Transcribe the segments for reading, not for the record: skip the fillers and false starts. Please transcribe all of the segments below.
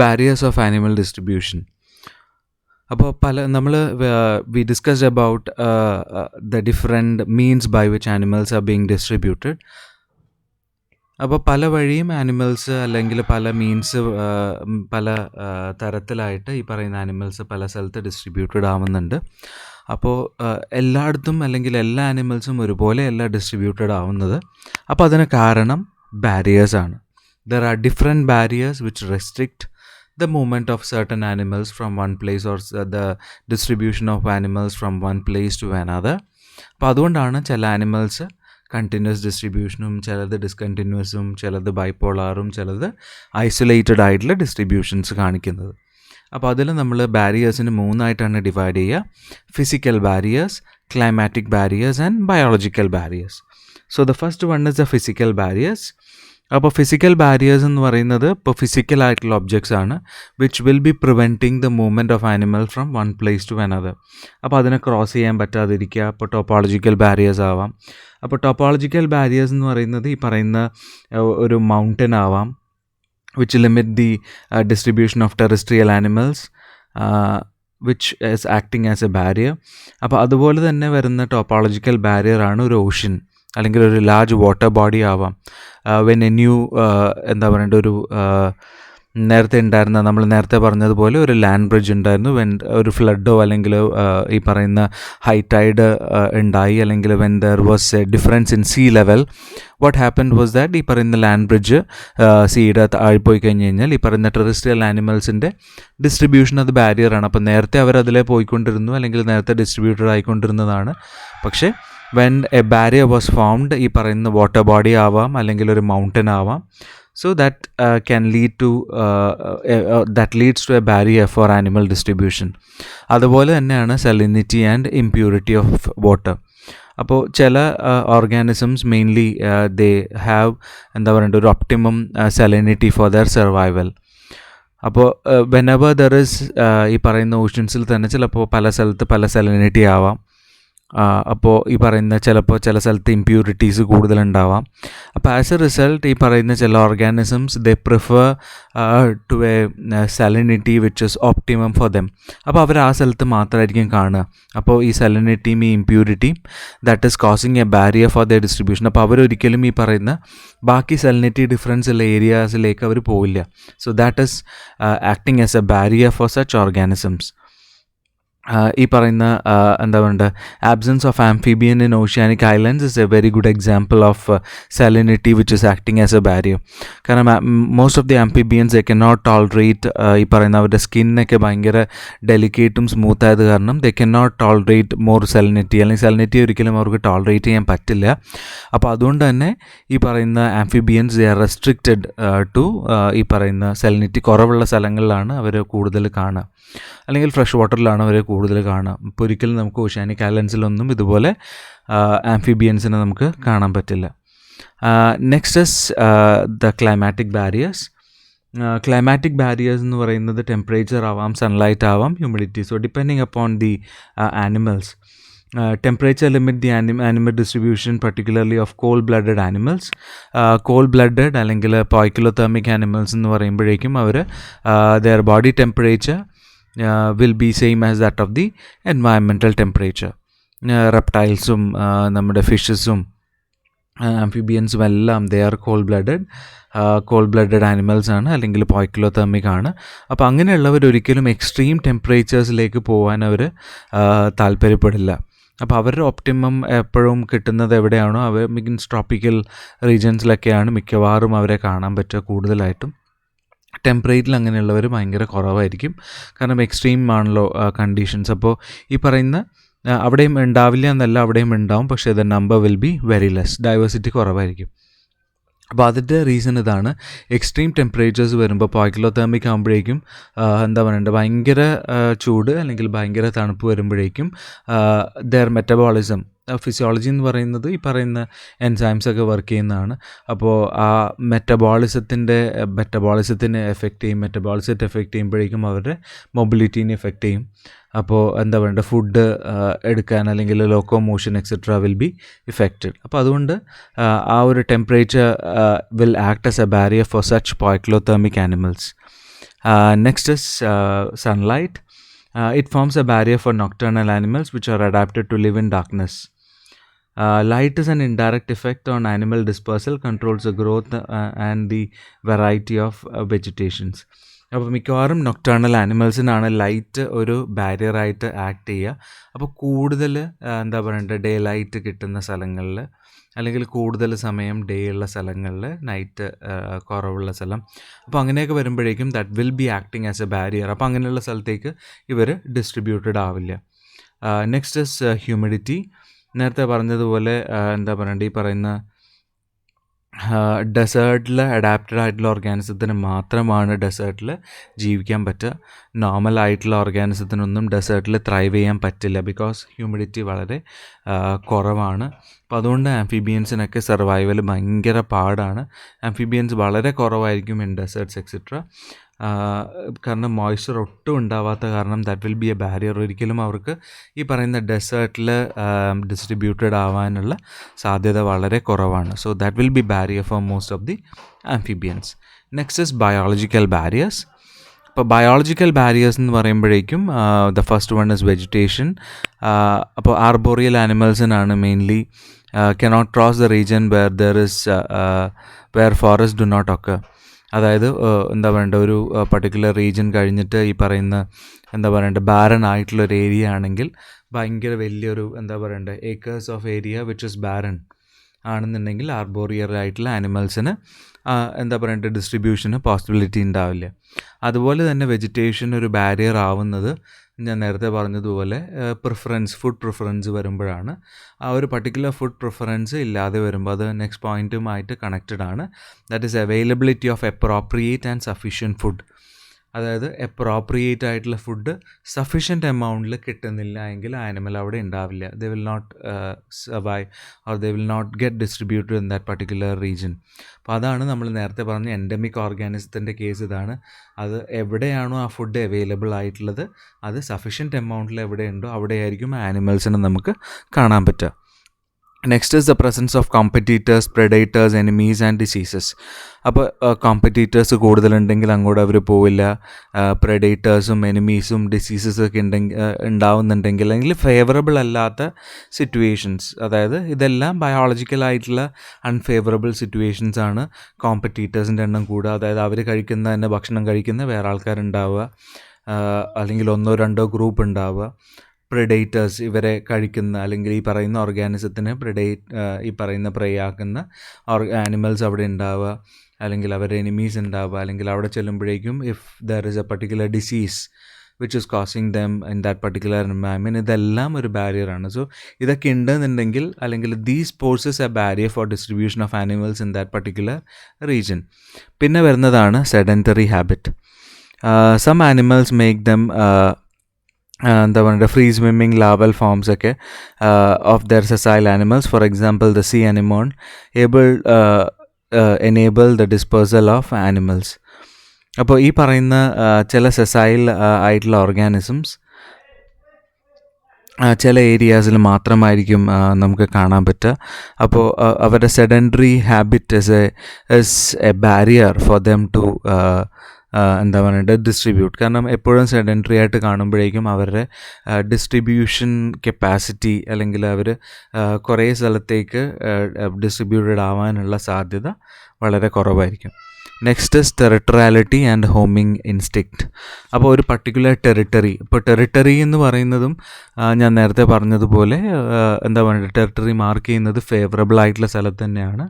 Barriers of animal distribution. അപ്പോൾ we discussed about the different means by which animals are being distributed. അപ്പോൾ പല വഴിയും animals അല്ലെങ്കിൽ പല മീൻസ് പല തരത്തിലായിട്ട് ഈ പറയുന്ന ആനിമൽസ് പല സ്ഥലത്ത് ഡിസ്ട്രിബ്യൂട്ടഡ് ആവുന്നുണ്ട്. അപ്പോൾ എല്ലായിടത്തും അല്ലെങ്കിൽ എല്ലാ ആനിമൽസും ഒരുപോലെയല്ല ഡിസ്ട്രിബ്യൂട്ടഡ് ആവുന്നത്. അപ്പോൾ അതിന് കാരണം ബാരിയേഴ്സാണ്. There are different barriers which restrict the movement of certain animals from one place or the distribution of animals from one place to another. അപ്പോൾ അതുകൊണ്ടാണ് ചില ആനിമൽസ് കണ്ടിന്യൂസ് ഡിസ്ട്രിബ്യൂഷനും ചിലത് ഡിസ്കണ്ടിന്യൂസും ചിലത് ബൈപോളാറും ചിലത് ഐസൊലേറ്റഡ് ആയിട്ടുള്ള ഡിസ്ട്രിബ്യൂഷൻസ് കാണിക്കുന്നത്. അപ്പോൾ അതിൽ നമ്മൾ ബാരിയേഴ്സിന് 3ആയിട്ടാണ് ഡിവൈഡ് ചെയ്യുക: physical barriers, climatic barriers and biological barriers. So the first one is the physical barriers. അപ്പോൾ ഫിസിക്കൽ ബാരിയേഴ്സ് എന്ന് പറയുന്നത് ഇപ്പോൾ ഫിസിക്കൽ ആയിട്ടുള്ള ഒബ്ജക്ട്സ് ആണ് which will be preventing the movement of animal from one place to another. അപ്പോൾ അതിനെ cross ചെയ്യാൻ പറ്റാതിരിക്കുക. അപ്പോൾ ടോപ്പോളജിക്കൽ ബാരിയേഴ്സ് ആവാം. അപ്പോൾ ടോപ്പോളജിക്കൽ ബാരിയേഴ്സ് എന്ന് പറയുന്നത് ഈ പറയുന്ന ഒരു മൗണ്ടൻ ആവാം which limit the distribution of terrestrial animals which is acting as a barrier. അപ്പോൾ അതുപോലെ തന്നെ വരുന്ന ടോപ്പോളജിക്കൽ ബാരിയറാണ് ഒരു ഓഷ്യൻ അല്ലെങ്കിൽ ഒരു ലാർജ് വാട്ടർ ബോഡി ആവാം. വെൻ എ ന്യൂ എന്താ പറയേണ്ട ഒരു നേരത്തെ ഉണ്ടായിരുന്ന നമ്മൾ നേരത്തെ പറഞ്ഞതുപോലെ ഒരു ലാൻഡ് ബ്രിഡ്ജ് ഉണ്ടായിരുന്നു. വെൻ ഒരു ഫ്ലഡോ അല്ലെങ്കിൽ ഈ പറയുന്ന ഹൈ ടൈഡ് ഉണ്ടായി അല്ലെങ്കിൽ when there was A difference in see level, what happened was that ഈ പറയുന്ന ലാൻഡ് ബ്രിഡ്ജ് സീയുടെ താഴ്പോയി കഴിഞ്ഞ് കഴിഞ്ഞാൽ ഈ പറയുന്ന ടെറസ്ട്രിയൽ ആനിമൽസിൻ്റെ ഡിസ്ട്രിബ്യൂഷൻ അത് ബാരിയറാണ്. അപ്പോൾ നേരത്തെ അവരതിലേ പോയിക്കൊണ്ടിരുന്നു അല്ലെങ്കിൽ നേരത്തെ ഡിസ്ട്രിബ്യൂട്ടഡ് ആയിക്കൊണ്ടിരുന്നതാണ്. പക്ഷേ when A barrier was formed, ഈ പറയുന്ന വാട്ടർ ബോഡി ആവാം അല്ലെങ്കിൽ ഒരു മൗണ്ടൻ ആവാം. So that can lead to that leads to a barrier for animal distribution. അതുപോലെ തന്നെയാണ് salinity and impurity of water. അപ്പോൾ ചില ഓർഗാനിസംസ് മെയിൻലി ദേ ഹാവ് എന്താ പറയേണ്ട ഒരു optimum salinity for their survival. അപ്പോൾ whenever there is ഈ പറയുന്ന ഓഷ്യൻസിൽ തന്നെ ചിലപ്പോൾ പല സ്ഥലത്ത് പല salinity ആവാം. അപ്പോൾ ഈ പറയുന്ന ചിലപ്പോൾ ചില സ്ഥലത്ത് ഇമ്പ്യൂരിറ്റീസ് കൂടുതലുണ്ടാവാം. അപ്പോൾ ആസ് എ റിസൾട്ട് ഈ പറയുന്ന ചില organisms they prefer to a salinity which is optimum for them. അപ്പോൾ അവർ ആ സ്ഥലത്ത് മാത്രമായിരിക്കും കാണുക. അപ്പോൾ ഈ salinity ഈ ഇമ്പ്യൂരിറ്റിയും that is causing a barrier for the distribution. അപ്പോൾ അവരൊരിക്കലും ഈ പറയുന്ന ബാക്കി salinity ഡിഫറൻസ് ഉള്ള ഏരിയാസിലേക്ക് അവർ പോവില്ല. So that is acting as a barrier for such organisms. ഈ പറയുന്ന എന്താ പറയുക absence of amphibian in oceanic islands is a very good example of salinity which is acting as a barrier. കാരണം most of the amphibians they can not tolerate ഈ പറയുന്ന അവരുടെ സ്കിന്നൊക്കെ ഭയങ്കര ഡെലിക്കേറ്റും സ്മൂത്ത് ആയത് കാരണം they can not tolerate more salinity, അല്ലെങ്കിൽ salinity ഒരിക്കലും അവർക്ക് ടോളറേറ്റ് ചെയ്യാൻ പറ്റില്ല. അപ്പോൾ അതുകൊണ്ട് തന്നെ ഈ പറയുന്ന amphibians they are restricted to ഈ പറയുന്ന salinity കുറവുള്ള സ്ഥലങ്ങളിലാണ് അവർ കൂടുതൽ കാണുക, അല്ലെങ്കിൽ ഫ്രഷ് വാട്ടറിലാണ് അവർ കൂടുതൽ കാണാം. ഇപ്പോൾ ഒരിക്കലും നമുക്ക് ഓഷ്യാനിക് ഐലൻഡ്സിലൊന്നും ഇതുപോലെ ആംഫിബിയൻസിനെ നമുക്ക് കാണാൻ പറ്റില്ല. Next is the climatic barriers. Climatic barriers എന്ന് പറയുന്നത് ടെമ്പറേച്ചർ ആവാം, സൺലൈറ്റ് ആവാം, humidity. So depending upon the animals, temperature limit the animal distribution particularly of cold-blooded animals. Cold-blooded അല്ലെങ്കിൽ poikilothermic animals എന്ന് പറയുമ്പോഴേക്കും അവർ their body temperature will be same as that of the environmental temperature. Reptiles-ഉം നമ്മുടെ ഫിഷസും ആംഫിബിയൻസും എല്ലാം they are cold blooded animals ആണ്, അല്ലെങ്കിൽ പോയ്ക്കിലോതെർമിക് ആണ്. അപ്പോൾ അങ്ങനെയുള്ളവർ ഒരിക്കലും എക്സ്ട്രീം ടെമ്പറേച്ചേഴ്സിലേക്ക് പോകാൻ അവർ താല്പര്യപ്പെടില്ല. അപ്പോൾ അവരുടെ ഒപ്റ്റിമം എപ്പോഴും കിട്ടുന്നത് എവിടെയാണോ അവർ മീൻസ് ട്രോപ്പിക്കൽ റീജിയൻസിലൊക്കെയാണ് മിക്കവാറും അവരെ കാണാൻ പറ്റുക. കൂടുതലായിട്ടും ടെമ്പറേറ്റിൽ അങ്ങനെയുള്ളവർ ഭയങ്കര കുറവായിരിക്കും, കാരണം എക്സ്ട്രീം ആണല്ലോ കണ്ടീഷൻസ്. അപ്പോൾ ഈ പറയുന്ന അവിടെയും ഉണ്ടാവില്ല എന്നല്ല, അവിടെയും ഉണ്ടാവും, പക്ഷേ the number will be very less, diversity കുറവായിരിക്കും. അപ്പോൾ അതിൻ്റെ റീസൺ ഇതാണ്. എക്സ്ട്രീം ടെമ്പറേച്ചേഴ്സ് വരുമ്പോൾ പോയ്ക്കിലോതെർമിക് ആകുമ്പോഴേക്കും എന്താ പറയേണ്ടത് ഭയങ്കര ചൂട് അല്ലെങ്കിൽ ഭയങ്കര തണുപ്പ് വരുമ്പോഴേക്കും ദെയർ മെറ്റബോളിസം ഫിസിയോളജി എന്ന് പറയുന്നത് ഈ പറയുന്ന എൻസൈംസ് ഒക്കെ വർക്ക് ചെയ്യുന്നതാണ്. അപ്പോൾ ആ മെറ്റബോളിസത്തിനെ എഫക്റ്റ് ചെയ്യും. മെറ്റബോളിസത്തെ എഫക്റ്റ് ചെയ്യുമ്പോഴേക്കും അവരുടെ മൊബിലിറ്റീനെ എഫക്റ്റ് ചെയ്യും. അപ്പോൾ എന്താ പറയുക ഫുഡ് എടുക്കാൻ അല്ലെങ്കിൽ locomotion etcetera will be affected. അപ്പോൾ അതുകൊണ്ട് ആ ഒരു temperature will act as a barrier for such poikilothermic animals. Next is sunlight. It forms a barrier for nocturnal animals which are adapted to live in darkness. Light is an indirect effect on animal dispersal, controls the growth and the variety of vegetations. അപ്പോൾ മിക്കവാറും nocturnal ആനിമൽസിനാണ് light ഒരു ബാരിയറായിട്ട് act ചെയ്യുക. അപ്പോൾ കൂടുതൽ എന്താ പറയണ്ടത്, day light കിട്ടുന്ന സ്ഥലങ്ങളിൽ, അല്ലെങ്കിൽ കൂടുതൽ സമയം ഡേ ഉള്ള സ്ഥലങ്ങളിൽ, നൈറ്റ് കുറവുള്ള സ്ഥലം, അപ്പോൾ അങ്ങനെയൊക്കെ വരുമ്പോഴേക്കും that will B acting as a barrier. അപ്പോൾ അങ്ങനെയുള്ള സ്ഥലത്തേക്ക് ഇവർ ഡിസ്ട്രിബ്യൂട്ടഡ് ആവില്ല. Next is humidity. നേരത്തെ പറഞ്ഞതുപോലെ എന്താ പറയണ്ടത്, ഈ പറയുന്ന ഡെസേർട്ടിൽ അഡാപ്റ്റഡ് ആയിട്ടുള്ള ഓർഗാനിസത്തിന് മാത്രമാണ് ഡെസേർട്ടിൽ ജീവിക്കാൻ പറ്റുക. നോർമൽ ആയിട്ടുള്ള ഓർഗാനിസത്തിനൊന്നും ഡെസേർട്ടിൽ ത്രൈവ് ചെയ്യാൻ പറ്റില്ല, ബിക്കോസ് ഹ്യൂമിഡിറ്റി വളരെ കുറവാണ്. അപ്പോൾ അതുകൊണ്ട് ആംഫിബിയൻസിനൊക്കെ സർവൈവൽ ഭയങ്കര പാടാണ്. ആംഫിബിയൻസ് വളരെ കുറവായിരിക്കും ഇൻ ഡെസേർട്ട്സ് എക്സെട്ര. കാരണം മോയ്സ്ചർ ഒട്ടും ഉണ്ടാവാത്ത കാരണം that will B A barrier. ഒരിക്കലും അവർക്ക് ഈ പറയുന്ന ഡെസേർട്ടിൽ ഡിസ്ട്രിബ്യൂട്ടഡ് ആവാനുള്ള സാധ്യത വളരെ കുറവാണ്. So that will be barrier for most of the amphibians. Next is biological barriers. അപ്പോൾ ബയോളജിക്കൽ ബാരിയേഴ്സ് എന്ന് പറയുമ്പോഴേക്കും the first one is vegetation. അപ്പോൾ ആർബോറിയൽ ആനിമൽസിനാണ് mainly cannot cross the region where forest do not occur. അതായത് എന്താ പറയണ്ട, ഒരു particular region കഴിഞ്ഞിട്ട് ഈ പറയുന്ന എന്താ പറയണ്ട ബാരൻ ആയിട്ടുള്ളൊരു ഏരിയ ആണെങ്കിൽ, ഭയങ്കര വലിയൊരു എന്താ പറയണ്ട acres of area which is barren ആണെന്നുണ്ടെങ്കിൽ ആർബോറിയർ ആയിട്ടുള്ള ആനിമൽസിന് എന്താ പറയണ്ട ഡിസ്ട്രിബ്യൂഷന് പോസിബിലിറ്റി ഉണ്ടാവില്ല. അതുപോലെ തന്നെ വെജിറ്റേഷൻ ഒരു ബാരിയർ ആവുന്നത് ഞാൻ നേരത്തെ പറഞ്ഞതുപോലെ ഫുഡ് പ്രിഫറൻസ് വരുമ്പോഴാണ്. ആ ഒരു പർട്ടിക്കുലർ ഫുഡ് പ്രിഫറൻസ് ഇല്ലാതെ വരുമ്പോൾ അത് നെക്സ്റ്റ് പോയിൻറ്റുമായിട്ട് കണക്റ്റഡ് ആണ്. That is availability of appropriate and sufficient food. അതായത് അപ്രോപ്രിയേറ്റ് ആയിട്ടുള്ള ഫുഡ് സഫിഷ്യൻറ്റ് എമൗണ്ടിൽ കിട്ടുന്നില്ല എങ്കിൽ ആനിമൽ അവിടെ ഉണ്ടാവില്ല. They will not survive or they will not get distributed in that particular region. അപ്പോൾ അതാണ് നമ്മൾ നേരത്തെ പറഞ്ഞ എൻഡമിക് ഓർഗാനിസത്തിൻ്റെ കേസ് ഇതാണ്. അത് എവിടെയാണോ ആ ഫുഡ് അവൈലബിൾ ആയിട്ടുള്ളത്, അത് സഫിഷ്യൻറ്റ് എമൗണ്ടിൽ എവിടെയുണ്ടോ അവിടെയായിരിക്കും ആനിമൽസിനെ നമുക്ക് കാണാൻ പറ്റുക. Next is the presence of competitors, predators, enemies and diseases. അപ്പോൾ കോമ്പറ്റീറ്റേഴ്സ് കൂടുതലുണ്ടെങ്കിൽ അങ്ങോട്ട് അവർ പോവില്ല. പ്രെഡേറ്റേഴ്സും എനിമീസും ഡിസീസസൊക്കെ ഉണ്ടാവുന്നുണ്ടെങ്കിൽ, അല്ലെങ്കിൽ ഫേവറബിൾ അല്ലാത്ത സിറ്റുവേഷൻസ്, അതായത് ഇതെല്ലാം ബയോളജിക്കലായിട്ടുള്ള അൺഫേവറബിൾ സിറ്റുവേഷൻസ് ആണ്. കോമ്പറ്റീറ്റേഴ്സിൻ്റെ എണ്ണം കൂടുക, അതായത് അവർ കഴിക്കുന്ന തന്നെ ഭക്ഷണം കഴിക്കുന്ന വേറെ ആൾക്കാരുണ്ടാവുക, അല്ലെങ്കിൽ 1-2 ഗ്രൂപ്പ് ഉണ്ടാവുക. പ്രെഡേറ്റേഴ്സ് ഇവരെ കഴിക്കുന്ന, അല്ലെങ്കിൽ ഈ പറയുന്ന ഓർഗാനിസത്തിന് ഈ പറയുന്ന പ്രേ ആക്കുന്ന ആനിമൽസ് അവിടെ ഉണ്ടാവുക, അല്ലെങ്കിൽ അവരുടെ എനിമീസ് ഉണ്ടാവുക, അല്ലെങ്കിൽ അവിടെ ചെല്ലുമ്പോഴേക്കും if there is a particular disease which is causing them in that particular environment, ഇതെല്ലാം ഒരു ബാരിയറാണ്. സോ ഇതൊക്കെ ഉണ്ടെന്നുണ്ടെങ്കിൽ, അല്ലെങ്കിൽ these possess a barrier for distribution of animals in that particular region. പിന്നെ വരുന്നതാണ് sedentary habit. Some animals make them എന്താ പറയുക ഫ്രീ സ്വിമ്മിങ് ലാവൽ ഫോംസ് ഒക്കെ of their sessile animals. For example the sea anemone enable the dispersal of animals. അപ്പോൾ ഈ പറയുന്ന ചില sessile ആയിട്ടുള്ള ഓർഗാനിസംസ് ചില ഏരിയാസിൽ മാത്രമായിരിക്കും നമുക്ക് കാണാൻ പറ്റുക. അപ്പോൾ അവരുടെ sedentary habit is a barrier for them to എന്താ പറയുക ഡിസ്ട്രിബ്യൂട്ട്. കാരണം എപ്പോഴും സെഡൻറ്ററി ആയിട്ട് കാണുമ്പോഴേക്കും അവരുടെ ഡിസ്ട്രിബ്യൂഷൻ കപ്പാസിറ്റി, അല്ലെങ്കിൽ അവർ കുറേ സ്ഥലത്തേക്ക് ഡിസ്ട്രിബ്യൂട്ടഡ് ആവാനുള്ള സാധ്യത വളരെ കുറവായിരിക്കും. Next is territoriality and homing instinct. അപ്പോൾ ഒരു പർട്ടിക്കുലർ ടെറിട്ടറി, ഇപ്പോൾ ടെറിട്ടറി എന്ന് പറയുന്നതും ഞാൻ നേരത്തെ പറഞ്ഞതുപോലെ എന്താ പറയുക ടെറിട്ടറി മാർക്ക് ചെയ്യുന്നത് ഫേവറബിൾ ആയിട്ടുള്ള സ്ഥലത്ത് തന്നെയാണ്.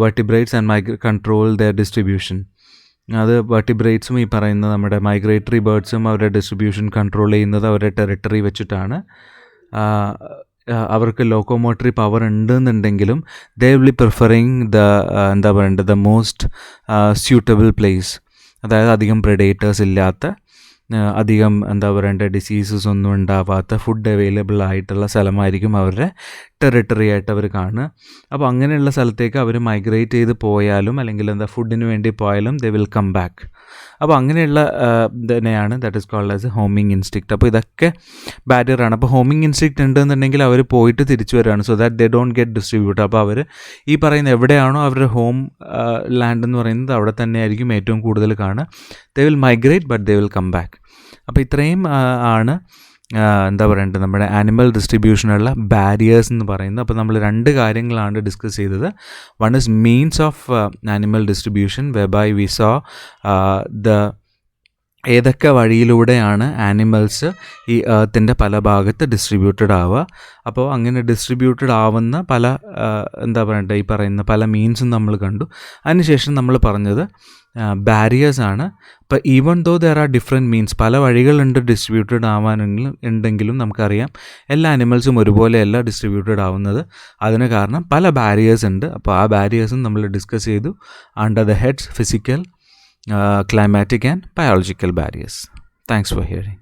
Vertebrates and control their distribution. അത് വെർട്ടിബ്രേറ്റ്സും ഈ പറയുന്ന നമ്മുടെ മൈഗ്രേറ്ററി ബേർഡ്സും അവരുടെ ഡിസ്ട്രിബ്യൂഷൻ കൺട്രോൾ ചെയ്യുന്നത് അവരുടെ ടെറിട്ടറി വെച്ചിട്ടാണ്. അവർക്ക് ലോക്കോമോട്ടറി പവർ ഉണ്ടെന്നുണ്ടെങ്കിലും ദേ വിൽ ബി പ്രിഫറിങ് എന്താ പറയേണ്ടത് ദ മോസ്റ്റ് സ്യൂട്ടബിൾ പ്ലേസ്, അതായത് അധികം പ്രെഡേറ്റേഴ്സ് ഇല്ലാത്ത, അധികം എന്താ പറയേണ്ടത് ഡിസീസസ് ഒന്നും ഉണ്ടാവാത്ത, ഫുഡ് അവൈലബിൾ ആയിട്ടുള്ള സ്ഥലമായിരിക്കും അവരുടെ ടെറിട്ടറി ആയിട്ട് അവർ കാണുക. അപ്പോൾ അങ്ങനെയുള്ള സ്ഥലത്തേക്ക് അവർ മൈഗ്രേറ്റ് ചെയ്ത് പോയാലും അല്ലെങ്കിൽ ഫുഡിന് വേണ്ടി പോയാലും ദേ വിൽ കം ബാക്ക്. അപ്പോൾ അങ്ങനെയുള്ള തന്നെയാണ് that is called as homing instinct. അപ്പോൾ ഇതൊക്കെ ബാരിയറാണ്. അപ്പോൾ ഹോമിങ് ഇൻസ്റ്റിക്റ്റ് ഉണ്ടെന്നുണ്ടെങ്കിൽ അവർ പോയിട്ട് തിരിച്ചു വരികയാണ്, so that they don't get distribute. അപ്പോൾ അവർ ഈ പറയുന്ന എവിടെയാണോ അവരുടെ ഹോം ലാൻഡ് എന്ന് പറയുന്നത് അവിടെ തന്നെ ആയിരിക്കും ഏറ്റവും കൂടുതൽ കാണുക. They will migrate but they will come back. അപ്പോൾ ഇത്രയും ആണ് എന്താ പറയേണ്ടത് നമ്മുടെ ആനിമൽ ഡിസ്ട്രിബ്യൂഷനുള്ള ബാരിയേഴ്സ് എന്ന് പറയുന്നത്. അപ്പോൾ നമ്മൾ 2 കാര്യങ്ങളാണ് ഡിസ്കസ് ചെയ്തത്. One is means of animal distribution whereby we saw ഏതൊക്കെ വഴിയിലൂടെയാണ് ആനിമൽസ് ഈ എർത്തിൻ്റെ പല ഭാഗത്ത് ഡിസ്ട്രിബ്യൂട്ടഡ് ആവുക. അപ്പോൾ അങ്ങനെ ഡിസ്ട്രിബ്യൂട്ടഡ് ആവുന്ന പല എന്താ പറയണ്ടേ ഈ പറയുന്ന പല മീൻസും നമ്മൾ കണ്ടു. അതിനുശേഷം നമ്മൾ പറഞ്ഞത് ബാരിയേഴ്സ് ആണ്. അപ്പോൾ even though there are different means, പല വഴികളുണ്ട് ഡിസ്ട്രിബ്യൂട്ടഡ് ആവാനെങ്കിലും ഉണ്ടെങ്കിലും നമുക്കറിയാം എല്ലാ ആനിമൽസും ഒരുപോലെയല്ല ഡിസ്ട്രിബ്യൂട്ടഡ് ആവുന്നത്. അതിന് കാരണം പല ബാരിയേഴ്സ് ഉണ്ട്. അപ്പോൾ ആ ബാരിയേഴ്സും നമ്മൾ ഡിസ്കസ് ചെയ്തു under the heads physical, climatic and biological barriers. Thanks for hearing.